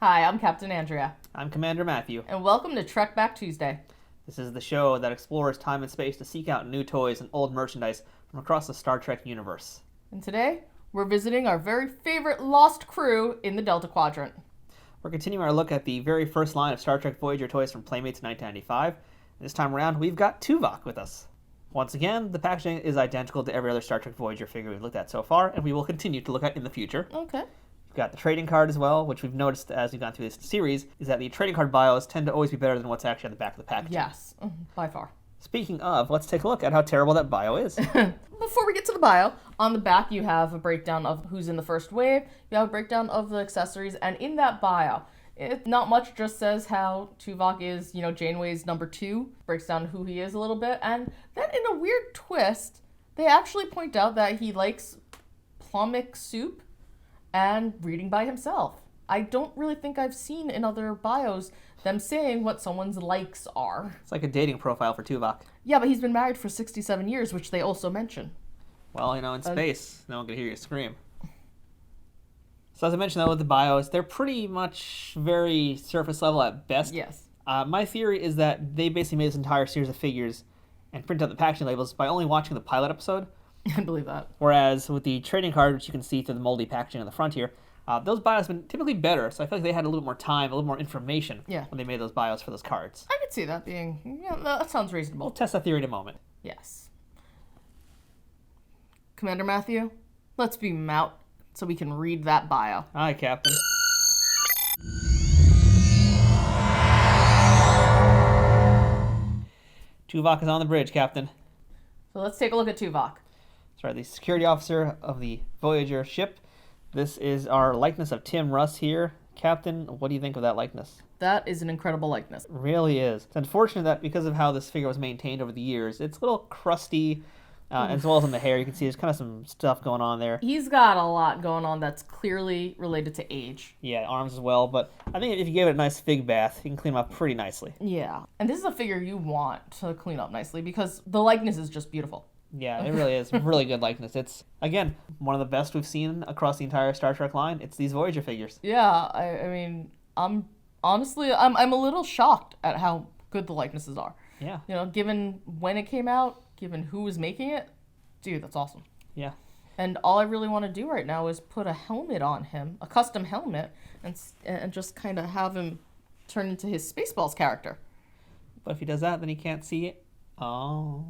Hi, I'm Captain Andrea. I'm Commander Matthew. And welcome to TREKBACK Tuesday. This is the show that explores time and space to seek out new toys and old merchandise from across the Star Trek universe. And today, we're visiting our very favorite lost crew in the Delta Quadrant. We're continuing our look at the very first line of Star Trek Voyager toys from Playmates in 1995. This time around, we've got Tuvok with us. Once again, the packaging is identical to every other Star Trek Voyager figure we've looked at so far, and we will continue to look at in the future. Okay. We've got the trading card as well, which we've noticed as we've gone through this series, is that the trading card bios tend to always be better than what's actually on the back of the packaging. Yes, by far. Speaking of, let's take a look at how terrible that bio is. Before we get to the bio, on the back you have a breakdown of who's in the first wave, you have a breakdown of the accessories, and in that bio, it not much, just says how Tuvok is, Janeway's number 2, breaks down who he is a little bit, and then in a weird twist, they actually point out that he likes plumic soup and reading by himself. I don't really think I've seen in other bios them saying what someone's likes are. It's like a dating profile for Tuvok. Yeah, but he's been married for 67 years, which they also mention. Well, in space, no one can hear you scream. So as I mentioned, though, with the bios, they're pretty much very surface level at best. Yes. My theory is that they basically made this entire series of figures and printed out the packaging labels by only watching the pilot episode. I believe that. Whereas with the trading card, which you can see through the moldy packaging on the front here, those bios have been typically better, so I feel like they had a little more time, a little more information when they made those bios for those cards. I could see that being, that sounds reasonable. We'll test that theory in a moment. Yes. Commander Matthew, let's beam him out so we can read that bio. Aye, Captain. Tuvok is on the bridge, Captain. So let's take a look at Tuvok. Sorry, the security officer of the Voyager ship. This is our likeness of Tim Russ here. Captain, what do you think of that likeness? That is an incredible likeness. It really is. It's unfortunate that because of how this figure was maintained over the years, it's a little crusty, as well as on the hair. You can see there's kind of some stuff going on there. He's got a lot going on that's clearly related to age. Yeah, arms as well, but I think if you gave it a nice fig bath, you can clean him up pretty nicely. Yeah, and this is a figure you want to clean up nicely because the likeness is just beautiful. Yeah, it really is. Really good likeness. It's, again, one of the best we've seen across the entire Star Trek line. It's these Voyager figures. Yeah, I mean, I'm a little shocked at how good the likenesses are. Yeah. Given when it came out, given who was making it, dude, that's awesome. Yeah. And all I really want to do right now is put a helmet on him, a custom helmet, and just kind of have him turn into his Spaceballs character. But if he does that, then he can't see it. Oh.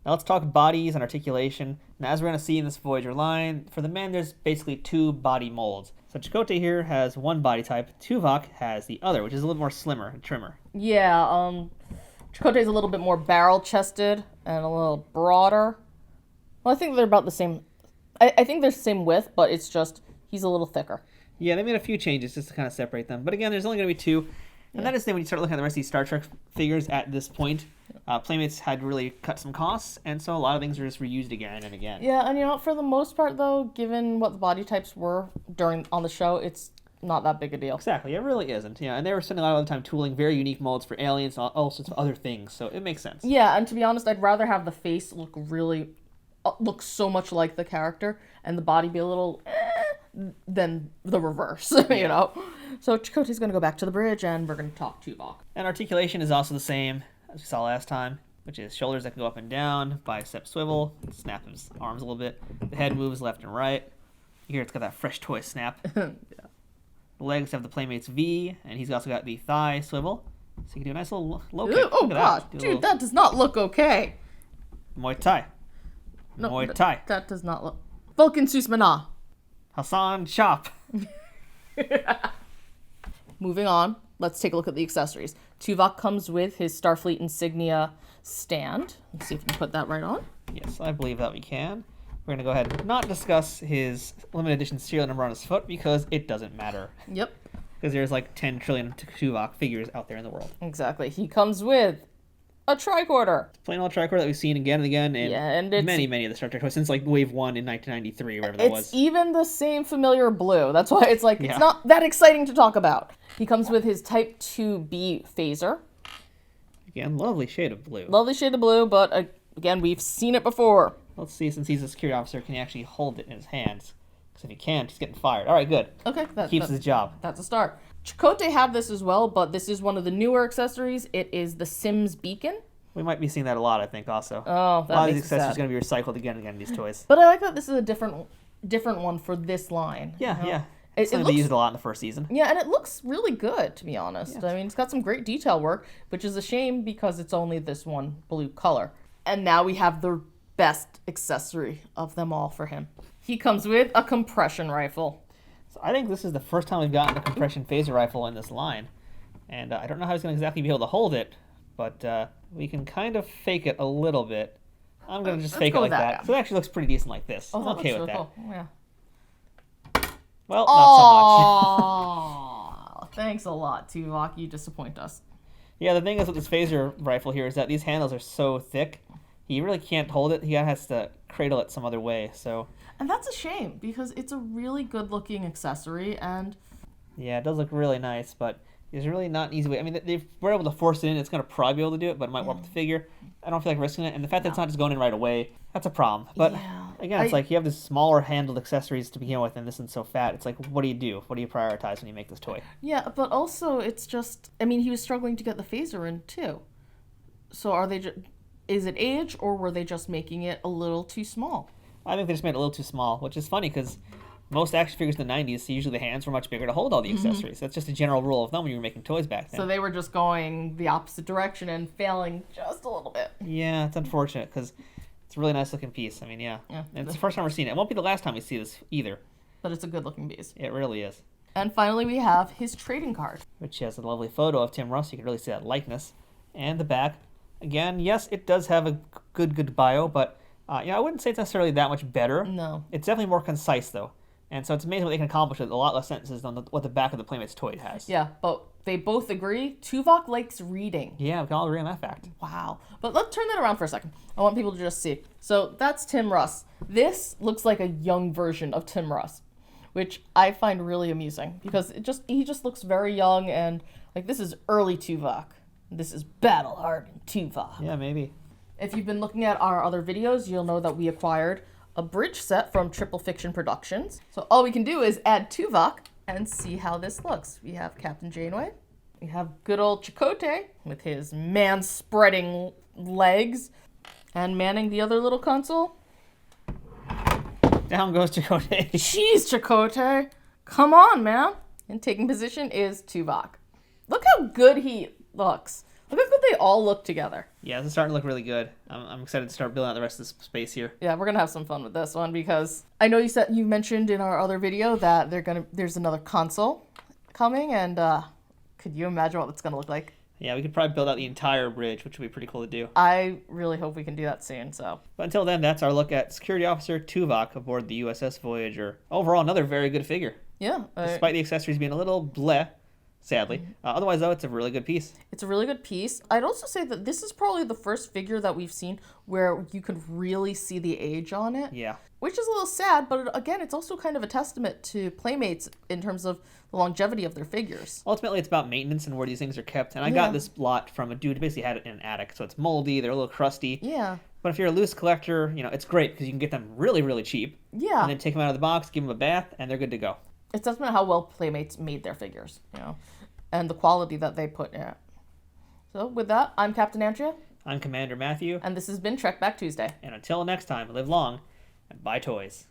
Now let's talk bodies and articulation. And as we're going to see in this Voyager line, for the men, there's basically 2 body molds. So Chakotay here has one body type. Tuvok has the other, which is a little more slimmer and trimmer. Yeah, Chakotay's a little bit more barrel-chested and a little broader. Well, I think they're about the same. I think they're the same width, but it's just he's a little thicker. Yeah, they made a few changes just to kind of separate them. But again, there's only going to be 2. And that is the thing when you start looking at the rest of these Star Trek figures at this point. Playmates had really cut some costs, and so a lot of things are just reused again and again. Yeah, and for the most part, though, given what the body types were on the show, it's not that big a deal. Exactly, it really isn't. And they were spending a lot of the time tooling very unique molds for aliens and all sorts of other things, so it makes sense. Yeah, and to be honest, I'd rather have the face look so much like the character, and the body be a little than the reverse, So Chakotay's going to go back to the bridge, and we're going to talk Tuvok. And articulation is also the same as we saw last time, which is shoulders that can go up and down, bicep swivel, snap his arms a little bit. The head moves left and right. You hear it's got that fresh toy snap. Yeah. The legs have the Playmates V, and he's also got the thigh swivel. So you can do a nice little low kick. Oh, gosh. Dude, that does not look okay. Muay Thai. No, Muay Thai. That does not look... Vulcan Susmana. Hassan Chop. Moving on, let's take a look at the accessories. Tuvok comes with his Starfleet insignia stand. Let's see if we can put that right on. Yes, I believe that we can. We're going to go ahead and not discuss his limited edition serial number on his foot because it doesn't matter. Yep. Because there's like 10 trillion Tuvok figures out there in the world. Exactly. He comes with a tricorder. Plain old tricorder that we've seen again and again in many of the Star Trek toys since like Wave 1 in 1993 or whatever that was. It's even the same familiar blue. That's why it's like, it's not that exciting to talk about. He comes with his Type 2B phaser. Again, lovely shade of blue. Lovely shade of blue, but again, we've seen it before. Let's see, since he's a security officer, can he actually hold it in his hands? Because if he can't, he's getting fired. All right, good. Okay, Keeps his job. That's a start. Chakotay had this as well, but this is one of the newer accessories. It is the Sims Beacon. We might be seeing that a lot, I think, also. Oh, that a lot of makes these it accessories sad. are going to be recycled again and again in these toys. But I like that this is a different one for this line. Yeah, you know? yeah. It It's something looks, they used a lot in the first season. yeah, and it looks really good, to be honest. Yeah. I mean, it's got some great detail work, which is a shame because it's only this one blue color. And now we have the best accessory of them all for him. He comes with a compression rifle. So I think this is the first time we've gotten a compression phaser rifle in this line. And I don't know how he's going to exactly be able to hold it, but we can kind of fake it a little bit. I'm going to just Let's fake it go like with that. that. So it actually looks pretty decent like this. Oh, I'm that okay looks with really that. cool. Yeah. Well, not so much. Oh, thanks a lot, Tuvok. You disappoint us. Yeah, the thing is with this phaser rifle here is that these handles are so thick, he really can't hold it. He has to cradle it some other way. So And that's a shame because it's a really good-looking accessory, and yeah, it does look really nice, but there's really not an easy way. I mean, if we're able to force it in, it's going to probably be able to do it, but it might warp the figure. I don't feel like risking it. And the fact that it's not just going in right away, that's a problem. But again, it's like you have this smaller handled accessories to begin with, and this one's so fat. It's like, what do you do? What do you prioritize when you make this toy? yeah, but also it's just, I mean, he was struggling to get the phaser in too. So are they just, is it age, or were they just making it a little too small? I think they just made it a little too small, which is funny because most action figures in the 90s, usually the hands were much bigger to hold all the accessories. That's just a general rule of thumb when you were making toys back then. So they were just going the opposite direction and failing just a little bit. Yeah, it's unfortunate because it's a really nice looking piece. I mean, yeah. Yeah. And it's the first time we're seeing it. It won't be the last time we see this either. But it's a good-looking piece. It really is. And finally, we have his trading card. Which has a lovely photo of Tim Russ. You can really see that likeness. And the back. Again, yes, it does have a good bio, but I wouldn't say it's necessarily that much better. No. It's definitely more concise, though. And so it's amazing what they can accomplish with a lot less sentences than what the back of the Playmates toy has. Yeah, but they both agree Tuvok likes reading. Yeah, we can all agree on that fact. Wow. But let's turn that around for a second. I want people to just see. So that's Tim Russ. This looks like a young version of Tim Russ, which I find really amusing because he just looks very young, and like this is early Tuvok. This is battle-hardened Tuvok. Yeah, maybe. If you've been looking at our other videos, you'll know that we acquired a bridge set from Triple Fiction Productions. So all we can do is add Tuvok and see how this looks. We have Captain Janeway. We have good old Chakotay with his man-spreading legs and manning the other little console. Down goes Chakotay. Jeez, Chakotay. Come on, man. And taking position is Tuvok. Look how good he looks. Look how good they all look together. Yeah, it's starting to look really good. I'm excited to start building out the rest of this space here. Yeah, we're gonna have some fun with this one because I know you mentioned in our other video that there's another console coming, and could you imagine what it's gonna look like? Yeah, we could probably build out the entire bridge, which would be pretty cool to do. I really hope we can do that soon. So, But until then, that's our look at Security Officer Tuvok aboard the USS Voyager. Overall, another very good figure, yeah, despite the accessories being a little bleh, sadly. Otherwise, though, it's a really good piece. it's a really good piece. I'd also say that this is probably the first figure that we've seen where you could really see the age on it. Yeah. Which is a little sad, but again, it's also kind of a testament to Playmates in terms of the longevity of their figures. Ultimately, it's about maintenance and where these things are kept. And I Yeah. got this lot from a dude who basically had it in an attic. So it's moldy, they're a little crusty. Yeah. But if you're a loose collector, it's great because you can get them really, really cheap. Yeah. And then take them out of the box, give them a bath, and they're good to go. It's testament to how well Playmates made their figures, and the quality that they put in it. So with that, I'm Captain Andrea, I'm Commander Matthew. and this has been Trek Back Tuesday. And until next time, live long and buy toys.